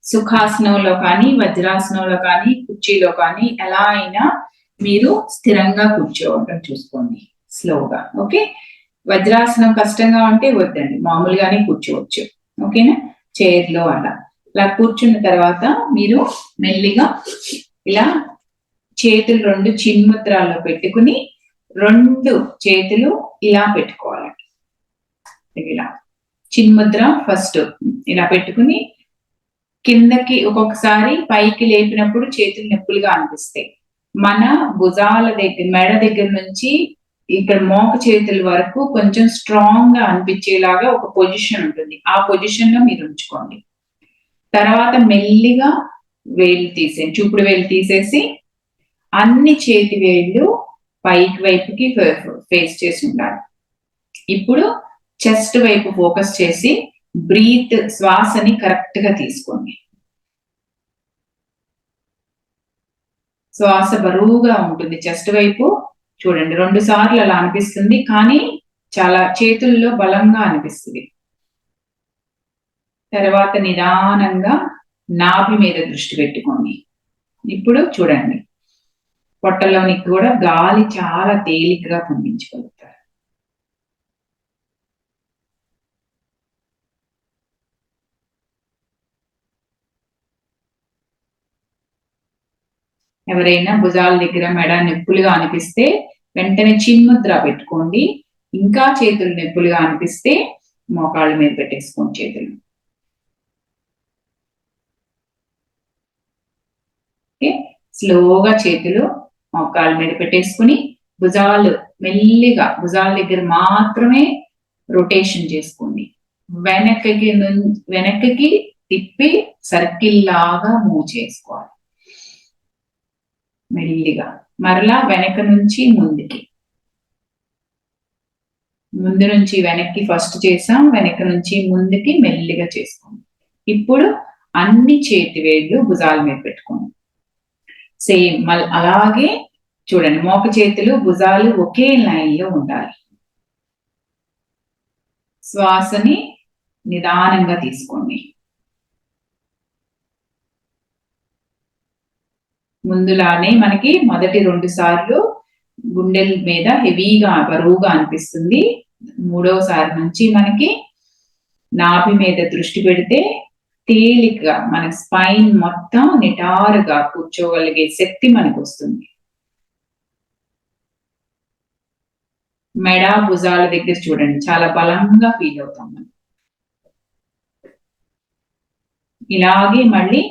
సుఖాసనంలో కానీ వజ్రాసనంలో కానీ కుర్చీలో కానీ ఎలా అయినా మీరు స్థిరంగా కూర్చోవడం చూసుకోండి స్లోగా. ఓకే, వజ్రాసనం కష్టంగా ఉంటే వద్దండి, మామూలుగానే కూర్చోవచ్చు. ఓకేనా, చైర్లో అలా కూర్చున్న తర్వాత మీరు మెల్లిగా ఇలా చేతులు రెండు చిన్ముద్రాల్లో పెట్టుకుని రెండు చేతులు ఇలా పెట్టుకోవాలండి. ఇలా చిన్ముద్ర ఫస్ట్ ఇలా పెట్టుకుని కిందకి ఒక్కొక్కసారి పైకి లేపినప్పుడు చేతులు నొప్పులుగా అనిపిస్తాయి. మన భుజాల దగ్గర మెడ దగ్గర నుంచి ఇక్కడ మోక చేతుల వరకు కొంచెం స్ట్రాంగ్ గా అనిపించేలాగా ఒక పొజిషన్ ఉంటుంది. ఆ పొజిషన్ లో మీరు ఉంచుకోండి. తర్వాత మెల్లిగా వేలు తీసేయండి, చూపుడు వేలు తీసేసి అన్ని చేతి వేళ్ళు పైకి వైపుకి ఫేస్ చేసి ఉండాలి. ఇప్పుడు చెస్ట్ వైపు ఫోకస్ చేసి బ్రీత్, శ్వాసని కరెక్ట్ గా తీసుకోండి. శ్వాస బరువుగా ఉంటుంది చెస్ట్ వైపు. చూడండి 2 సార్లు అలా అనిపిస్తుంది, కానీ చాలా చేతుల్లో బలంగా అనిపిస్తుంది. తర్వాత నిదానంగా నాభి మీద దృష్టి పెట్టుకోండి. ఇప్పుడు చూడండి పొట్టలోనికి కూడా గాలి చాలా తేలికగా పంపించగలుగుతారు. ఎవరైనా భుజాల దగ్గర మెడ నొప్పులుగా అనిపిస్తే వెంటనే చిన్ముద్ర పెట్టుకోండి. ఇంకా చేతులు నొప్పులుగా అనిపిస్తే మోకాళ్ళ మీద పెట్టేసుకోండి చేతులు. స్లోగా చేతులు మోకాళ్ళ మీద పెట్టేసుకుని భుజాలు మెల్లిగా భుజాల దగ్గర మాత్రమే రొటేషన్ చేసుకోండి. వెనక్కి తిప్పి సర్కిల్ లాగా మూవ్ చేసుకోవాలి మెల్లిగా. మరలా వెనక నుంచి ముందుకి, ముందు నుంచి వెనక్కి ఫస్ట్ చేసాం, వెనక నుంచి ముందుకి మెల్లిగా చేసుకోండి. ఇప్పుడు అన్ని చేతి వేళ్ళు భుజాల మీద పెట్టుకోండి. సేమ్ అలాగే చూడండి, మోక చేతులు భుజాలు ఒకే లైన్ లో ఉండాలి. శ్వాసని నిదానంగా తీసుకోండి. ముందులానే మనకి మొదటి 2 సార్లు గుండెల మీద హెవీగా బరువుగా అనిపిస్తుంది. 3వసారి నుంచి మనకి నాభి మీద దృష్టి పెడితే తేలికగా మన స్పైన్ మొత్తం నిటారుగా కూర్చోగలిగే శక్తి మనకు వస్తుంది. మెడ భుజాల దగ్గర చూడండి చాలా బలంగా ఫీల్ అవుతాం మనం. ఇలాగే మళ్ళీ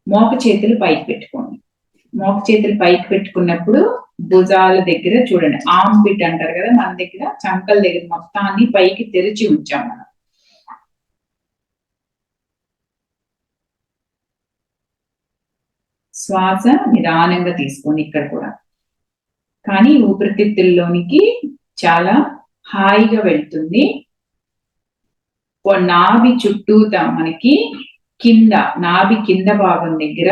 మోక చేతులు పైకి పెట్టుకోండి. మోక చేతులు పైకి పెట్టుకున్నప్పుడు భుజాల దగ్గర చూడండి, ఆర్మ్ పిట్ అంటారు కదా, మన దగ్గర చంకల దగ్గర మొత్తాన్ని పైకి తెరిచి ఉంచాం మనం. శ్వాస నిదానంగా తీసుకోండి ఇక్కడ కూడా, కానీ ఊపిరితిత్తుల్లోనికి చాలా హాయిగా వెళ్తుంది. నాభి చుట్టూతా మనకి నాభి కింద భాగం దగ్గర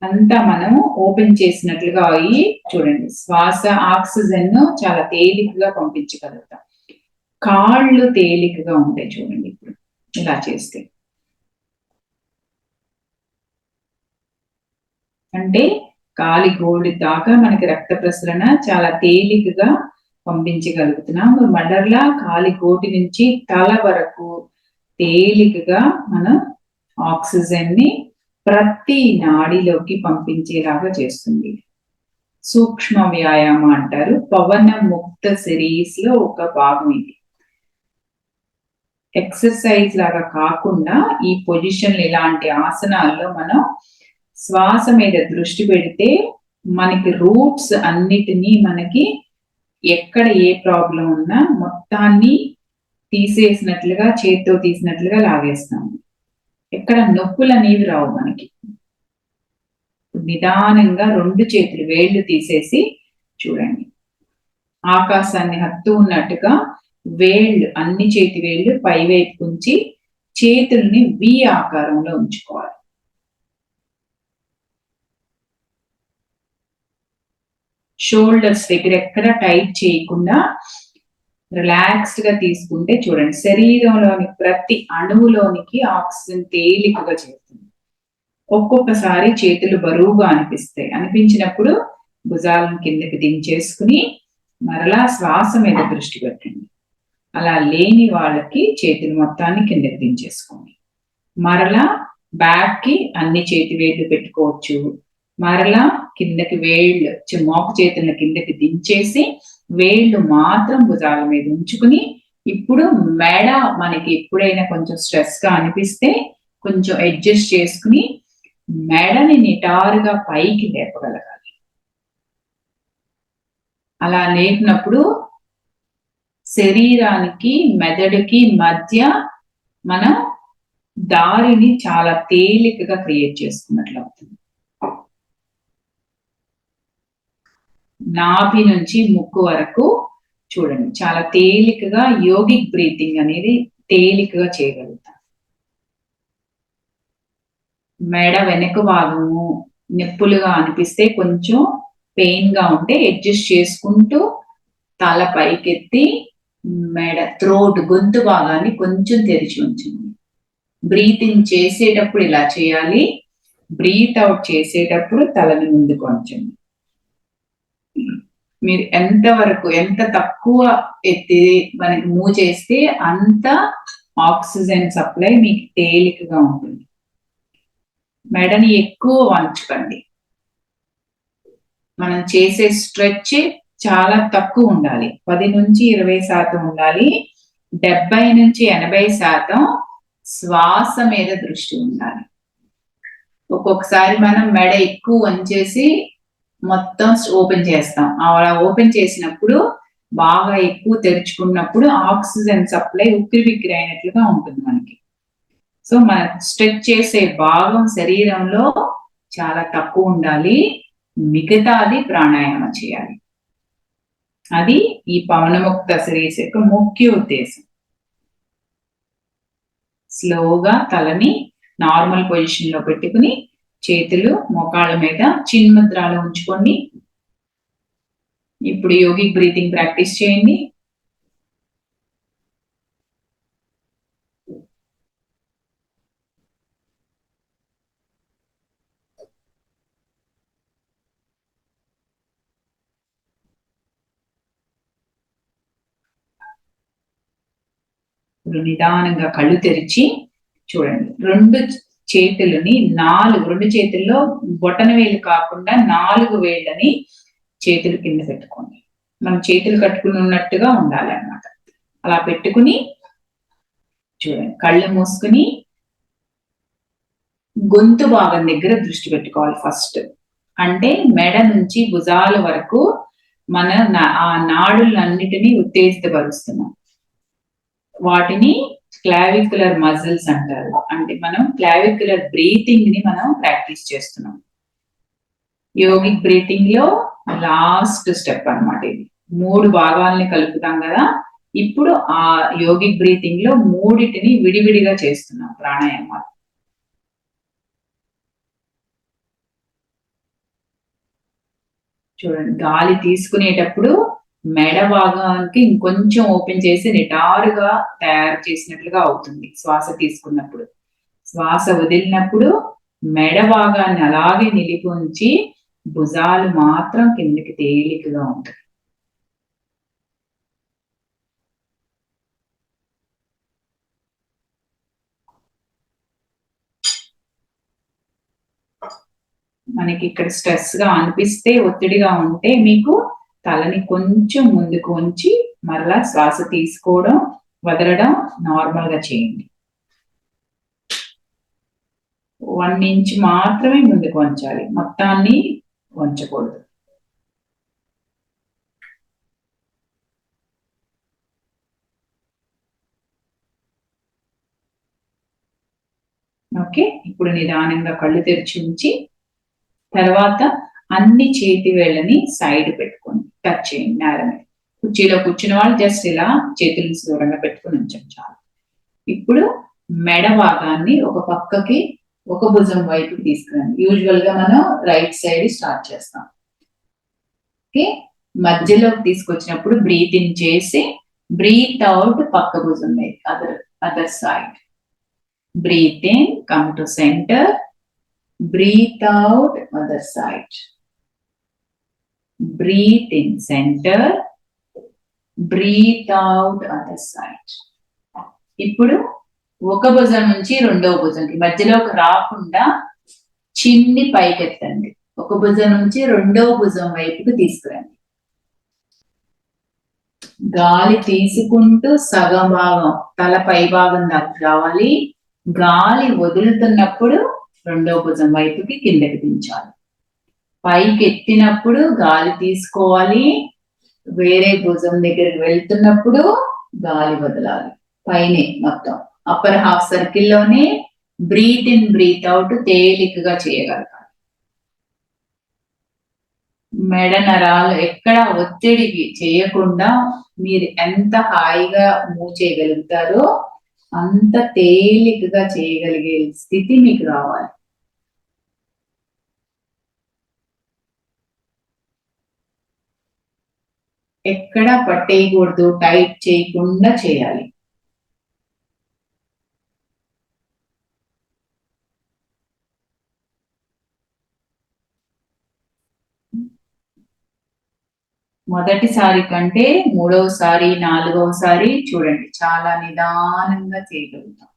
అంతా మనం ఓపెన్ చేసినట్లుగా అయ్యి చూడండి, శ్వాస ఆక్సిజన్ చాలా తేలికగా పంపించగలుగుతాం. కాళ్ళు తేలికగా ఉంటాయి చూడండి ఇప్పుడు ఇలా చేస్తే. అంటే కాలి గోడి దాకా మనకి రక్త ప్రసరణ చాలా తేలికగా పంపించగలుగుతున్నాం. మడర్లా కాలి గోటి నుంచి తల వరకు తేలికగా మనం ఆక్సిజన్ ని ప్రతి నాడిలోకి పంపించేలాగా చేస్తుంది. సూక్ష్మ వ్యాయామం అంటారు, పవన ముక్త సిరీస్ లో ఒక భాగం ఇది. ఎక్సర్సైజ్ లాగా కాకుండా ఈ పొజిషన్ ఇలాంటి ఆసనాల్లో మనం శ్వాస మీద దృష్టి పెడితే మనకి రూట్స్ అన్నిటినీ మనకి ఎక్కడ ఏ ప్రాబ్లం ఉన్నా మొత్తాన్ని తీసేసినట్లుగా చేత్తో తీసినట్లుగా లాగేస్తాము. ఎక్కడ నొప్పులు అనేవి రావు మనకి. నిదానంగా 2 చేతులు వేళ్లు తీసేసి చూడండి, ఆకాశాన్ని హత్తు ఉన్నట్టుగా వేళ్ళు అన్ని చేతి వేళ్ళు పైవైపు ఉంచి చేతుల్ని వి ఆకారంలో ఉంచుకోవాలి. షోల్డర్స్ దగ్గర ఎక్కడ టైట్ చేయకుండా రిలాక్స్డ్ గా తీసుకుంటే చూడండి, శరీరంలోని ప్రతి అణువులోనికి ఆక్సిజన్ తేలికగా చేస్తుంది. ఒక్కొక్కసారి చేతులు బరువుగా అనిపిస్తాయి. అనిపించినప్పుడు భుజాలను కిందకి దించేసుకుని మరలా శ్వాస మీద దృష్టి పెట్టండి. అలా లేని వాళ్ళకి చేతులు మొత్తాన్ని కిందకి దించేసుకోండి. మరలా బ్యాక్ కి అన్ని చేతి వేళ్ళు పెట్టుకోవచ్చు. మరలా కిందకి వేళ్ళు మోక చేతులను కిందకి దించేసి వేళ్ళు మాత్రం భుజాల మీద ఉంచుకుని ఇప్పుడు మెడ మనకి ఎప్పుడైనా కొంచెం స్ట్రెస్ గా అనిపిస్తే కొంచెం అడ్జస్ట్ చేసుకుని మెడని నిటారుగా పైకి లేపగలగాలి. అలా లేపినప్పుడు శరీరానికి మెదడుకి మధ్య మనం దారిని చాలా తేలికగా క్రియేట్ చేసుకున్నట్లు అవుతుంది. నాభి నుంచి ముక్కు వరకు చూడండి, చాలా తేలికగా యోగిక్ బ్రీతింగ్ అనేది తేలికగా చేయగలుగుతాం. మెడ వెనక భాగము నొప్పులుగా అనిపిస్తే కొంచెం పెయిన్ గా ఉంటే అడ్జస్ట్ చేసుకుంటూ తల పైకెత్తి మెడ థ్రోట్ గొంతు భాగాన్ని కొంచెం తెరిచి ఉంచండి. బ్రీతింగ్ చేసేటప్పుడు ఇలా చేయాలి, బ్రీత్ అవుట్ చేసేటప్పుడు తలని ముందుకు ఉంచండి. మీరు ఎంత తక్కువ ఎత్తి మనకి మూవ్ చేస్తే అంత ఆక్సిజన్ సప్లై మీకు తేలికగా ఉంటుంది. మెడని ఎక్కువ వంచకండి. మనం చేసే స్ట్రెచ్ చాలా తక్కువ ఉండాలి. 10 నుంచి 20% ఉండాలి. 70 నుంచి 80% శ్వాస మీద దృష్టి ఉండాలి. ఒక్కొక్కసారి మనం మెడ ఎక్కువ వంచేసి మొత్తం ఓపెన్ చేస్తాం. అలా ఓపెన్ చేసినప్పుడు బాగా ఎక్కువ తెరుచుకున్నప్పుడు ఆక్సిజన్ సప్లై ఉక్కిరిబిక్కిరి అయినట్లుగా ఉంటుంది మనకి. సో మనం స్ట్రెచ్ చేసే భాగం శరీరంలో చాలా తక్కువ ఉండాలి. మిగతాది ప్రాణాయామం చేయాలి. అది ఈ పవనముక్త శరీరం యొక్క ముఖ్య ఉద్దేశం. స్లోగా తలని నార్మల్ పొజిషన్ లో పెట్టుకుని చేతులు మోకాళ్ళ మీద చిన్ముద్రాలు ఉంచుకోండి. ఇప్పుడు యోగిక్ బ్రీతింగ్ ప్రాక్టీస్ చేయండి. నిదానంగా కళ్ళు తెరిచి చూడండి. రెండు చేతులని రెండు చేతుల్లో బొటన వేలు కాకుండా 4 వేళ్ళని చేతులు కింద పెట్టుకోండి. మనం చేతులు కట్టుకుని ఉన్నట్టుగా ఉండాలి అన్నమాట. అలా పెట్టుకుని చూడండి, కళ్ళు మూసుకుని గొంతు భాగం దగ్గర దృష్టి పెట్టుకోవాలి ఫస్ట్. అంటే మెడ నుంచి భుజాల వరకు మన ఆ నాడులన్నిటినీ ఉత్తేజితపరుస్తున్నాం. వాటిని క్లావిక్యులర్ మజిల్స్ అంటారు. అంటే మనం క్లావిక్యులర్ బ్రీతింగ్ ని మనం ప్రాక్టీస్ చేస్తున్నాం. యోగిక్ బ్రీతింగ్ లో లాస్ట్ స్టెప్ అన్నమాట ఇది. 3 భాగాలని కలుపుతాం కదా. ఇప్పుడు ఆ యోగిక్ బ్రీతింగ్ లో 3టిని విడివిడిగా చేస్తున్నాం ప్రాణాయామాలు. చూడండి, గాలి తీసుకునేటప్పుడు మెడ భాగానికి ఇంకొంచెం ఓపెన్ చేసి నిటారుగా తయారు చేసినట్లుగా అవుతుంది. శ్వాస తీసుకున్నప్పుడు, శ్వాస వదిలినప్పుడు మెడ భాగాన్ని అలాగే నిలిపి ఉంచి భుజాలు మాత్రం కిందకి తేలికగా ఉంటాయి. మనకి ఇక్కడ స్ట్రెస్ గా అనిపిస్తే, ఒత్తిడిగా ఉంటే మీకు తలని కొంచెం ముందుకు ఉంచి మరలా శ్వాస తీసుకోవడం వదలడం నార్మల్ గా చేయండి. 1 ఇంచ్ మాత్రమే ముందుకు వంచాలి, మొత్తాన్ని వంచకూడదు. ఓకే, ఇప్పుడు నిదానంగా కళ్ళు తెరిచి ఉంచి తర్వాత అన్ని చేతి వేళ్ళని సైడ్ పెట్టుకొని టచ్ చేయండి నేల మీద. కుర్చీలో కూర్చున్న వాళ్ళు జస్ట్ ఇలా చేతులను దూరంగా పెట్టుకుని ఉంచండి చాలు. ఇప్పుడు మెడ భాగాన్ని ఒక పక్కకి ఒక భుజం వైపు తీసుకురండి. యూజువల్ గా మనం రైట్ సైడ్ స్టార్ట్ చేస్తాం. ఓకే, మధ్యలోకి తీసుకొచ్చినప్పుడు బ్రీత్ ఇన్ చేసి బ్రీత్ అవుట్ పక్క భుజం మీద other side. Breathe in, come to centre, Breathe out other side. Breathe in center. Breathe out other side. ఇప్పుడు ఒక భుజం నుంచి రెండవ భుజంకి మధ్యలోకి రాకుండా చిన్ని పైకెత్తండి. ఒక భుజం నుంచి రెండవ భుజం వైపుకి తీసుకురండి. గాలి తీసుకుంటూ సగం భాగం తల పై భాగం దాకా రావాలి. గాలి వదులుతున్నప్పుడు రెండవ భుజం వైపుకి కిందకి దించాలి. పైకి ఎత్తినప్పుడు గాలి తీసుకోవాలి. వేరే భుజం దగ్గరికి వెళ్తున్నప్పుడు గాలి వదలాలి. పైనే మొత్తం అప్పర్ హాఫ్ సర్కిల్లోనే బ్రీత్ ఇన్ బ్రీత్ అవుట్ తేలికగా చేయగలగాలి. మెడ నరాలు ఎక్కడ ఒత్తిడి చేయకుండా మీరు ఎంత హాయిగా మూవ్ చేయగలుగుతారో అంత తేలికగా చేయగలిగే స్థితి మీకు రావాలి. ఎక్కడ పట్టేయకూడదు, టైట్ చేయకుండా చేయాలి. మొదటిసారి కంటే మూడవసారి, నాలుగవసారి చూడండి చాలా నిదానంగా చేయగలుగుతాం.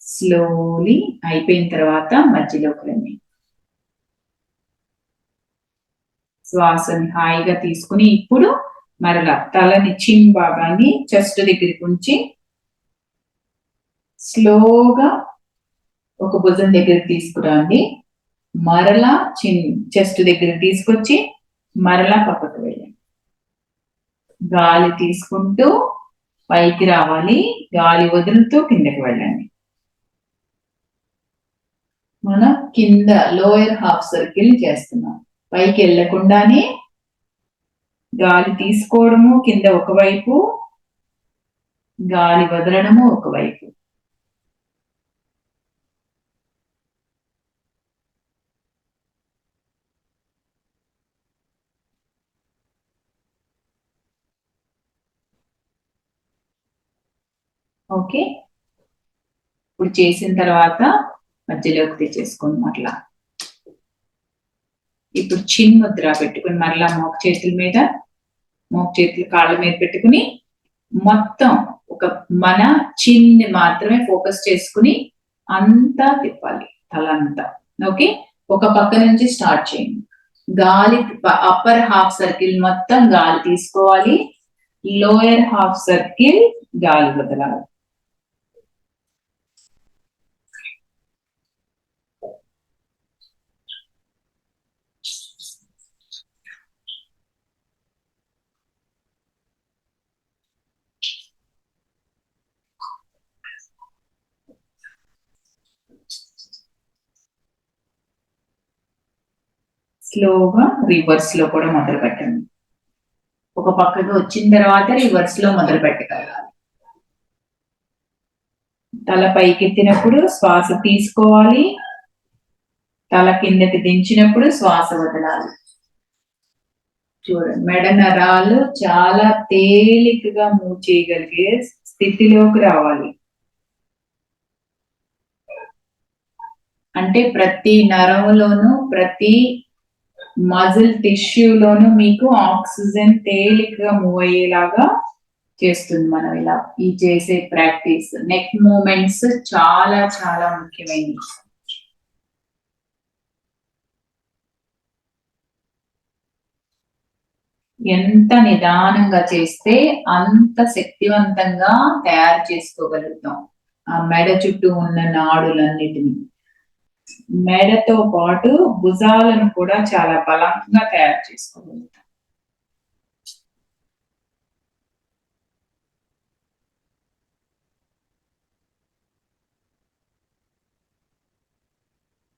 స్లోలీ అయిపోయిన తర్వాత మధ్యలోకి రండి. శ్వాసని హాయిగా తీసుకుని ఇప్పుడు మరలా తలని చిన్ భాగాన్ని చెస్ట్ దగ్గరికి ఉంచి స్లోగా ఒక భుజం దగ్గరికి తీసుకురండి. మరలా చెస్ట్ దగ్గర తీసుకొచ్చి మరలా పక్కకు వెళ్ళండి. గాలి తీసుకుంటూ పైకి రావాలి. గాలి వదులుతూ కిందకి వెళ్ళండి. మనం కింద లోయర్ హాఫ్ సర్కిల్ చేస్తున్నాం. పైకి వెళ్ళకుండానే గాలి తీసుకోవడము కింద ఒకవైపు, గాలి వదలడము ఒకవైపు. ఓకే, ఇప్పుడు చేసిన తర్వాత మధ్యలోకి తెచ్చేసుకోండి. మరలా ఇప్పుడు చిన్ ముద్ర పెట్టుకుని మరలా మోక చేతులు కాళ్ళ మీద పెట్టుకుని మొత్తం ఒక మన చిన్ని మాత్రమే ఫోకస్ చేసుకుని అంతా తిప్పాలి తలంతా. ఓకే, ఒక పక్క నుంచి స్టార్ట్ చేయండి. గాలి అప్పర్ హాఫ్ సర్కిల్ మొత్తం గాలి తీసుకోవాలి. లోయర్ హాఫ్ సర్కిల్ గాలి వదలాలి. స్లోగా రివర్స్ లో కూడా మొదలు పెట్టండి. ఒక పక్కకి వచ్చిన తర్వాత రివర్స్ లో మొదలు పెట్టగలగాలి. తల పైకెత్తినప్పుడు శ్వాస తీసుకోవాలి. తల కిందకి దించినప్పుడు శ్వాస వదలాలి. చూడండి, మెడ నరాలు చాలా తేలికగా మూవ్ చేయగలిగే స్థితిలోకి రావాలి. అంటే ప్రతి నరములోను ప్రతి మజిల్ టిష్యూలోను మీకు ఆక్సిజన్ తేలికగా మూవ్ అయ్యేలాగా చేస్తుంది. మనం ఇలా ఈ చేసే ప్రాక్టీస్ నెక్ మూమెంట్స్ చాలా చాలా ముఖ్యమైనవి. ఎంత నిదానంగా చేస్తే అంత శక్తివంతంగా తయారు చేసుకోగలుగుతాం ఆ మెడ చుట్టూ ఉన్న నాడులన్నిటిని. మెడతో పాటు భుజాలను కూడా చాలా బలంగా తయారు చేసుకోగలుగుతాం.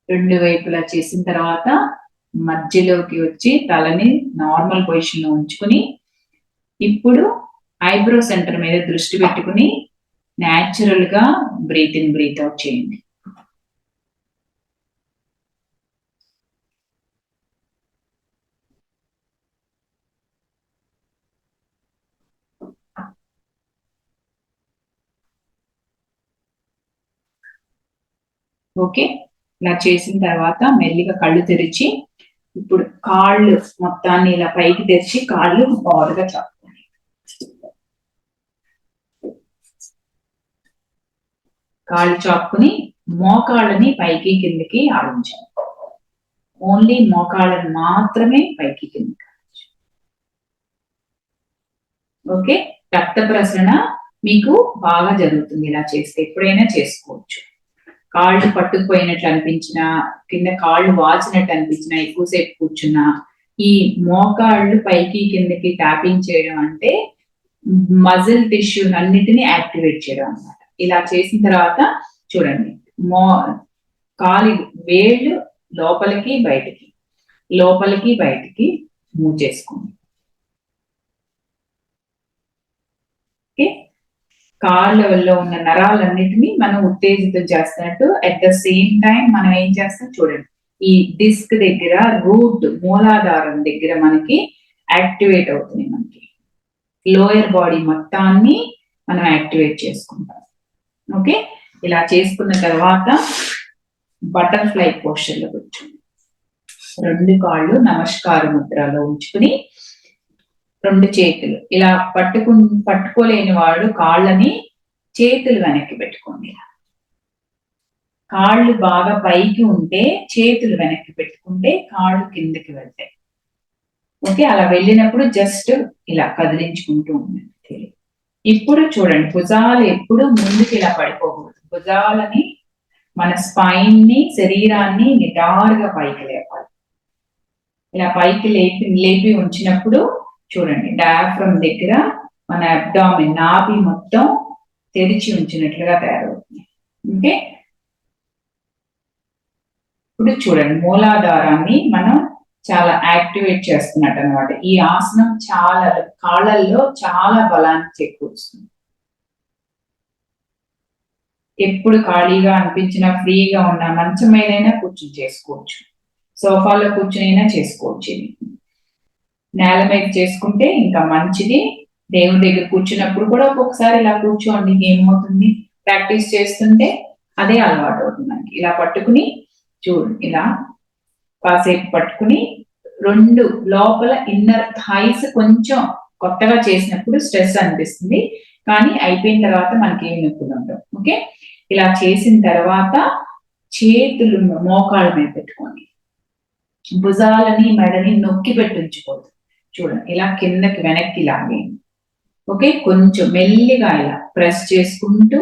రెండు వైపులా చేసిన తర్వాత మధ్యలోకి వచ్చి తలని నార్మల్ పొజిషన్ లో ఉంచుకుని ఇప్పుడు ఐబ్రో సెంటర్ మీద దృష్టి పెట్టుకుని న్యాచురల్ గా బ్రీత్ ఇన్ బ్రీత్ అవుట్ చేయండి. ఓకే, ఇలా చేసిన తర్వాత మెల్లిగా కళ్ళు తెరిచి ఇప్పుడు కాళ్ళు మొత్తాన్ని ఇలా పైకి తెరిచి కాళ్ళు బారుగా చాపుకోండి. కాళ్ళు చాపుకుని మోకాళ్ళని పైకి కిందకి ఆడించాలి. ఓన్లీ మోకాళ్ళని మాత్రమే పైకి కిందకి. ఓకే, రక్త ప్రసరణ మీకు బాగా జరుగుతుంది ఇలా చేస్తే. ఎప్పుడైనా చేసుకోవచ్చు. కాళ్ళు పట్టుకుపోయినట్లు అనిపించినా, కింద కాళ్ళు వాచినట్టు అనిపించినా, ఎక్కువసేపు కూర్చున్నా, ఈ మోకాళ్ళు పైకి కిందకి ట్యాపింగ్ చేయడం అంటే మజిల్ టిష్యూ అన్నిటిని యాక్టివేట్ చేయడం అన్నమాట. ఇలా చేసిన తర్వాత చూడండి, కాలి వేళ్ళు లోపలికి బయటికి, లోపలికి బయటికి మూవ్ చేసుకోండి. ఓకే, కాళ్ళలో ఉన్న నరాలన్నిటిని మనం ఉత్తేజితం చేస్తున్నట్టు అట్ ద సేమ్ టైం మనం ఏం చేస్తాం చూడండి, ఈ డిస్క్ దగ్గర రూట్ మూలాధారం దగ్గర మనకి యాక్టివేట్ అవుతుంది. మనకి లోయర్ బాడీ మొత్తాన్ని మనం యాక్టివేట్ చేసుకుంటాం. ఓకే, ఇలా చేసుకున్న తర్వాత బటర్ఫ్లై పోస్టర్ లో కూర్చోండి. 2 కాళ్ళు నమస్కార ముద్రలో ఉంచుకుని 2 చేతులు ఇలా పట్టుకోలేని వాడు కాళ్ళని చేతులు వెనక్కి పెట్టుకోండి. కాళ్ళు బాగా పైకి ఉంటే చేతులు వెనక్కి పెట్టుకుంటే కాళ్ళు కిందకి వెళ్తాయి. ఓకే, అలా వెళ్ళినప్పుడు జస్ట్ ఇలా కదిలించుకుంటూ ఉండండి. ఇప్పుడు చూడండి, భుజాలు ఎప్పుడు ముందుకి ఇలా పడిపోకూడదు. భుజాలని మన స్పైన్ ని, శరీరాన్ని నిటారుగా పైకి లేపాలి. ఇలా పైకి లేపి ఉంచినప్పుడు చూడండి, డయాఫ్రమ్ దగ్గర మన అబ్డామిన్ నాభి మొత్తం తెరిచి ఉంచినట్లుగా తయారవుతుంది. ఓకే, ఇప్పుడు చూడండి, మూలాధారాన్ని మనం చాలా యాక్టివేట్ చేస్తున్నట్టు అనమాట. ఈ ఆసనం చాలా కాళ్ళల్లో చాలా బలాన్ని చేకూరుస్తుంది. ఎప్పుడు ఖాళీగా అనిపించినా, ఫ్రీగా ఉన్నా మంచం మీదైనా కూర్చుని చేసుకోవచ్చు, సోఫాలో కూర్చునైనా చేసుకోవచ్చు. ఇది నేల మీద చేసుకుంటే ఇంకా మంచిది. దేవుడి దగ్గర కూర్చున్నప్పుడు కూడా ఒక్కొక్కసారి ఇలా కూర్చోండి, ఏమవుతుంది, ప్రాక్టీస్ చేస్తుంటే అదే అలవాటు అవుతుంది. ఇలా పట్టుకుని చూడు, ఇలా కాసేపు పట్టుకుని 2 లోపల ఇన్నర్ థైస్ కొంచెం కొత్తగా చేసినప్పుడు స్ట్రెస్ అనిపిస్తుంది, కానీ అయిపోయిన తర్వాత మనకి ఏం నొప్పులు ఉండవు. ఓకే, ఇలా చేసిన తర్వాత చేతులు మోకాళ్ళ మీద పెట్టుకోండి. భుజాలని మెడని నొక్కి పెట్టించుకోవద్దు. చూడండి, ఇలా కిందకి వెనక్కి లాగేయండి. ఓకే, కొంచెం మెల్లిగా ఇలా ప్రెస్ చేసుకుంటూ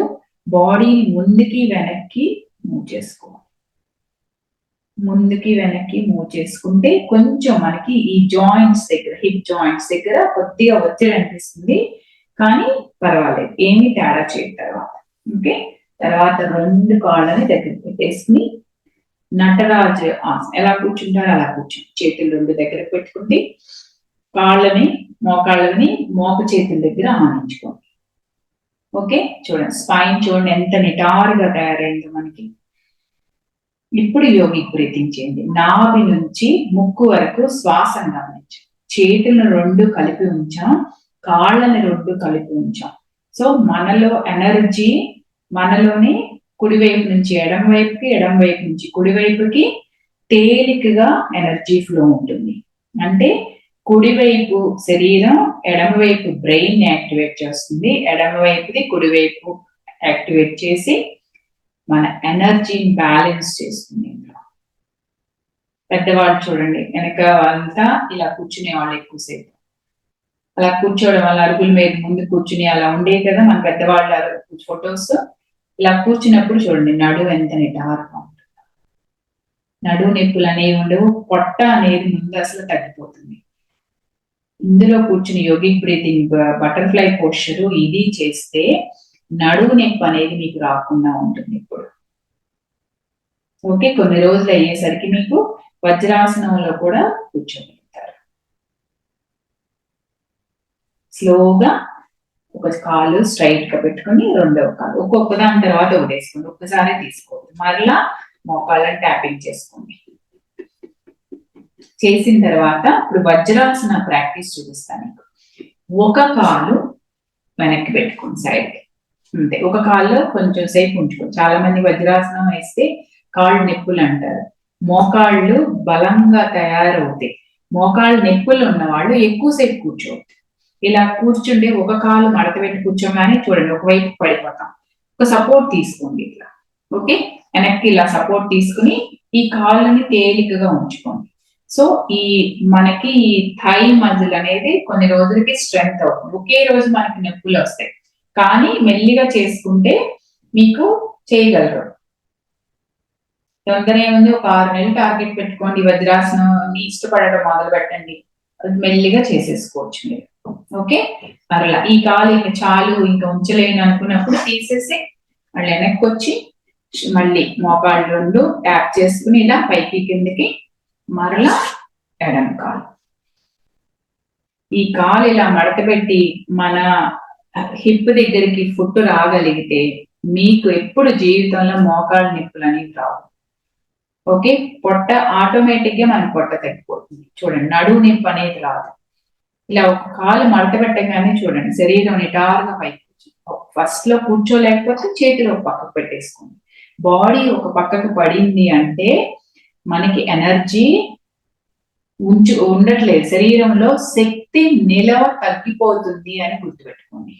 బాడీని ముందుకి వెనక్కి మూవ్ చేసుకోవాలి. ముందుకి వెనక్కి మూవ్ చేసుకుంటే కొంచెం మనకి ఈ జాయింట్స్ దగ్గర, హిప్ జాయింట్స్ దగ్గర కొద్దిగా ఒత్తిడి అనిపిస్తుంది, కానీ పర్వాలేదు, ఏమీ తేడా చేయదు తర్వాత. ఓకే, తర్వాత 2 కాళ్ళని దగ్గర పెట్టేసుకుని నటరాజ ఆసనం ఎలా కూర్చుంటారో అలా కూర్చుని చేతులు 2 దగ్గర పెట్టుకుంటే కాళ్ళని, మోకాళ్ళని మోక చేతుల దగ్గర ఆనించుకోండి. ఓకే, చూడండి, స్పైన్ చూడండి ఎంత నిటారుగా తయారైందో మనకి. ఇప్పుడు యోగిక్ బ్రీతింగ్ చేయండి. నాభి నుంచి ముక్కు వరకు శ్వాసను గమనించాం. చేతులను 2 కలిపి ఉంచాం, కాళ్ళని 2 కలిపి ఉంచాం. సో మనలో ఎనర్జీ, మనలోని కుడివైపు నుంచి ఎడం వైపుకి, ఎడం వైపు నుంచి కుడివైపుకి తేలికగా ఎనర్జీ ఫ్లో ఉంటుంది. అంటే కుడివైపు శరీరం, ఎడమవైపు బ్రెయిన్ యాక్టివేట్ చేస్తుంది, ఎడమవైపుది కుడివైపు యాక్టివేట్ చేసి మన ఎనర్జీని బ్యాలెన్స్ చేస్తుంది. పెద్దవాళ్ళు చూడండి, వెనక అంతా ఇలా కూర్చునే వాళ్ళు ఎక్కువసేపు అలా కూర్చోవడం వల్ల అరుగుల మీద ముందు కూర్చుని అలా ఉండే కదా మన పెద్దవాళ్ళ ఫొటోస్. ఇలా కూర్చున్నప్పుడు చూడండి, నడువు ఎంత నిటారుగా ఉంటుంది. నడువు నొప్పులు అనేవి ఉండవు, పొట్ట అనేది ముందు అసలు తగ్గిపోతుంది. ఇందులో కూర్చుని యోగిక్ బ్రీతింగ్ బటర్ఫ్లై పోస్చర్ ఇది చేస్తే నడువు నొప్పి అనేది మీకు రాకుండా ఉంటుంది ఇప్పుడు. ఓకే, కొన్ని రోజులు అయ్యేసరికి మీకు వజ్రాసనంలో కూడా కూర్చోగలుగుతారు. స్లోగా ఒక కాలు స్ట్రైట్ గా పెట్టుకుని రెండవ కాలు ఒక్కొక్క దాని తర్వాత వదిలేసుకోండి, ఒక్కసారి తీసుకోండి. మరలా మోకాళ్ళని ట్యాపింగ్ చేసుకోండి. చేసిన తర్వాత ఇప్పుడు వజ్రాసన ప్రాక్టీస్ చూపిస్తాను. ఒక కాలు వెనక్కి పెట్టుకోండి సైడ్కి, అంతే. ఒక కాళ్ళు కొంచెం సేపు ఉంచుకోండి. చాలా మంది వజ్రాసనం వేస్తే కాళ్ళు నొప్పులు అంటారు. మోకాళ్ళు బలంగా తయారవుతాయి. మోకాళ్ళు నొప్పులు ఉన్న వాళ్ళు ఎక్కువసేపు కూర్చోవద్దు. ఇలా కూర్చుంటే ఒక కాలు మడత పెట్టి కూర్చోగానే చూడండి ఒకవైపు పడిపోతాం. ఒక సపోర్ట్ తీసుకోండి ఇట్లా. ఓకే, వెనక్కి ఇలా సపోర్ట్ తీసుకుని ఈ కాళ్ళని తేలికగా ఉంచుకోండి. సో ఈ మనకి ఈ థై మజిల్ అనేది కొన్ని రోజులకి స్ట్రెంగ్త్ అవుతుంది. ఒకే రోజు మనకి నొప్పులు వస్తాయి, కానీ మెల్లిగా చేసుకుంటే మీకు చేయగలరు. తొందర ఏముంది, ఒక 6 నెలలు టార్గెట్ పెట్టుకోండి. వజ్రాసనాన్ని ఇష్టపడడం మొదలు పెట్టండి, మెల్లిగా చేసేసుకోవచ్చు మీరు. ఓకే, మరలా ఈ కాలు ఇంకా చాలు ఇంకా ఉంచలేను అనుకున్నప్పుడు తీసేసి మళ్ళీ వెనక్కి వచ్చి మళ్ళీ మోకాళ్ళు 2 ట్యాప్ చేసుకుని ఇలా పైకి కిందకి మరలా ఎడమ కాలు. ఈ కాలు ఇలా మడత పెట్టి మన హిప్ దగ్గరికి ఫుట్ రాగలిగితే మీకు ఎప్పుడు జీవితంలో మోకాళ్ళ నొప్పులు అనేవి రావు. ఓకే, పొట్ట ఆటోమేటిక్ గా మన పొట్ట తగ్గిపోతుంది. చూడండి, నడువు నొప్పి అనేది రాదు. ఇలా ఒక కాలు మడత పెట్టగానే చూడండి శరీరం నిటారుగా పైకి ఫస్ట్ లో కూర్చోలేకపోతే చేతిలో ఒక పక్కకు పెట్టేసుకోండి. బాడీ ఒక పక్కకు పడింది అంటే మనకి ఎనర్జీ ఉండట్లేదు, శరీరంలో శక్తి నిలవ తగ్గిపోతుంది అని గుర్తుపెట్టుకోండి.